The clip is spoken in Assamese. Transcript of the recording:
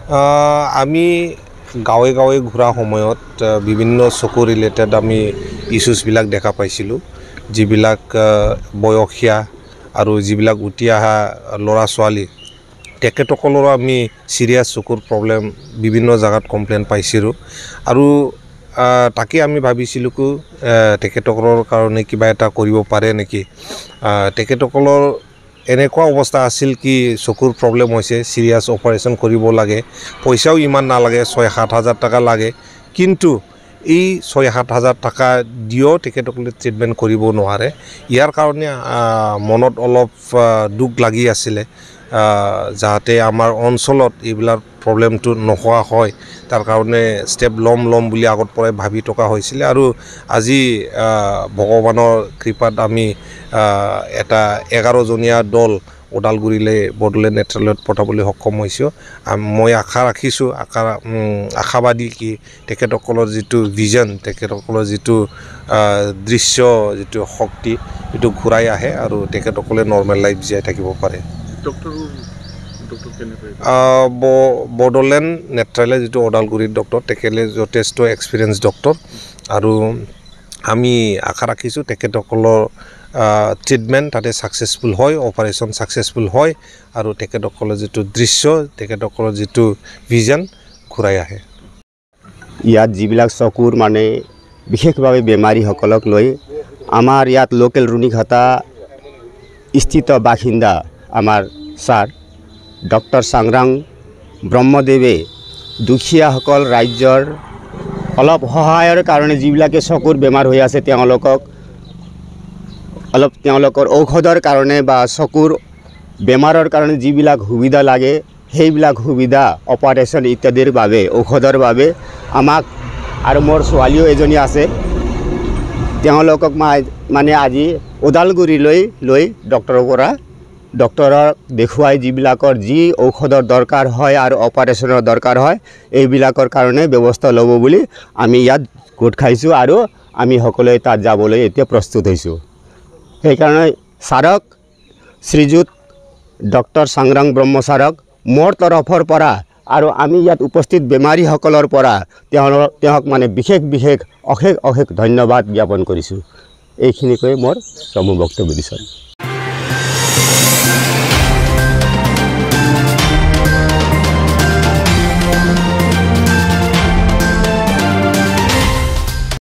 আমি গাঁৱে গাঁৱে ঘূৰা সময়ত বিভিন্ন চকু ৰিলেটেড আমি ইছ্যুজবিলাক দেখা পাইছিলোঁ, যিবিলাক বয়সীয়া আৰু যিবিলাক উঠি অহা ল'ৰা ছোৱালী তেখেতসকলৰো আমি চিৰিয়াছ চকুৰ প্ৰব্লেম বিভিন্ন জাগাত কমপ্লেইন পাইছিলোঁ। আৰু তাকে আমি ভাবিছিলোঁ তেখেতসকলৰ কাৰণে কিবা এটা কৰিব পাৰে নেকি। তেখেতসকলৰ এনেকুৱা অৱস্থা আছিল কি চকুৰ প্ৰব্লেম হৈছে, চিৰিয়াছ অপাৰেশ্যন কৰিব লাগে, পইচাও ইমান নালাগে, 6-7 হাজাৰ টকা লাগে, কিন্তু এই 6-7 হাজাৰ টকা দিও তেখেতসকলে ট্ৰিটমেণ্ট কৰিব নোৱাৰে। ইয়াৰ কাৰণে মনত অলপ দুখ লাগি আছিলে, যাতে আমাৰ অঞ্চলত এইবিলাক প্ৰব্লেমটো নোহোৱা হয়, তাৰ কাৰণে ষ্টেপ ল'ম বুলি আগত পৰাই ভাবি থকা হৈছিলে। আৰু আজি ভগৱানৰ কৃপাত আমি এটা 11জনীয়া দল ওদালগুৰিলৈ বড়োলেণ্ড নেত্ৰালয়ত পঠাবলৈ সক্ষম হৈছোঁ। মই আশাবাদী কি তেখেতসকলৰ যিটো ভিজন, তেখেতসকলৰ যিটো দৃশ্য, যিটো শক্তি, এইটো ঘূৰাই আহে আৰু তেখেতসকলে নৰ্মেল লাইফ জীয়াই থাকিব পাৰে। বড়োলেণ্ড নেত্ৰালয় যিটো ওদালগুৰিৰ ডক্টৰ, তেখেতে যথেষ্ট এক্সপিৰিয়েঞ্চ ডক্টৰ, আৰু আমি আশা ৰাখিছোঁ তেখেতসকলৰ ট্ৰিটমেণ্ট তাতে ছাকচেছফুল হয়, অপাৰেশ্যন ছাকচেছফুল হয়, আৰু তেখেতসকলৰ যিটো দৃশ্য, তেখেতসকলৰ যিটো ভিজন ঘূৰাই আহে। ইয়াত যিবিলাক চকুৰ মানে বিশেষভাৱে বেমাৰীসকলক লৈ আমাৰ ইয়াত লোকেল ৰুণিঘাটা স্থিত বাসিন্দা আমাৰ ছাৰ ডক্টৰ চাংৰাং ব্ৰহ্মদেৱে দুখীয়াসকল ৰাজ্যৰ অলপ সহায়ৰ কাৰণে যিবিলাকে চকুৰ বেমাৰ হৈ আছে তেওঁলোকৰ ঔষধৰ কাৰণে বা চকুৰ বেমাৰৰ কাৰণে যিবিলাক সুবিধা লাগে সেইবিলাক সুবিধা অপাৰেশ্যন ইত্যাদিৰ বাবে, ঔষধৰ বাবে আমাক আৰু মোৰ ছোৱালীও এজনী আছে, তেওঁলোকক মানে আজি ওদালগুৰিলৈ লৈ ডক্টৰক দেখুৱাই যিবিলাকৰ যি ঔষধৰ দৰকাৰ হয় আৰু অপাৰেশ্যনৰ দৰকাৰ হয় এইবিলাকৰ কাৰণে ব্যৱস্থা ল'ব বুলি আমি ইয়াত গোট খাইছোঁ, আৰু আমি সকলোৱে তাত যাবলৈ এতিয়া প্ৰস্তুত হৈছোঁ। সেইকাৰণে ছাৰক, শ্ৰীযুত ডক্টৰ চাংৰাং ব্ৰহ্ম ছাৰক মোৰ তৰফৰ পৰা আৰু আমি ইয়াত উপস্থিত বেমাৰীসকলৰ পৰা তেওঁক মানে বিশেষ অশেষ ধন্যবাদ জ্ঞাপন কৰিছোঁ। এইখিনিকৈ মোৰ চমু বক্তব্য দিছোঁ।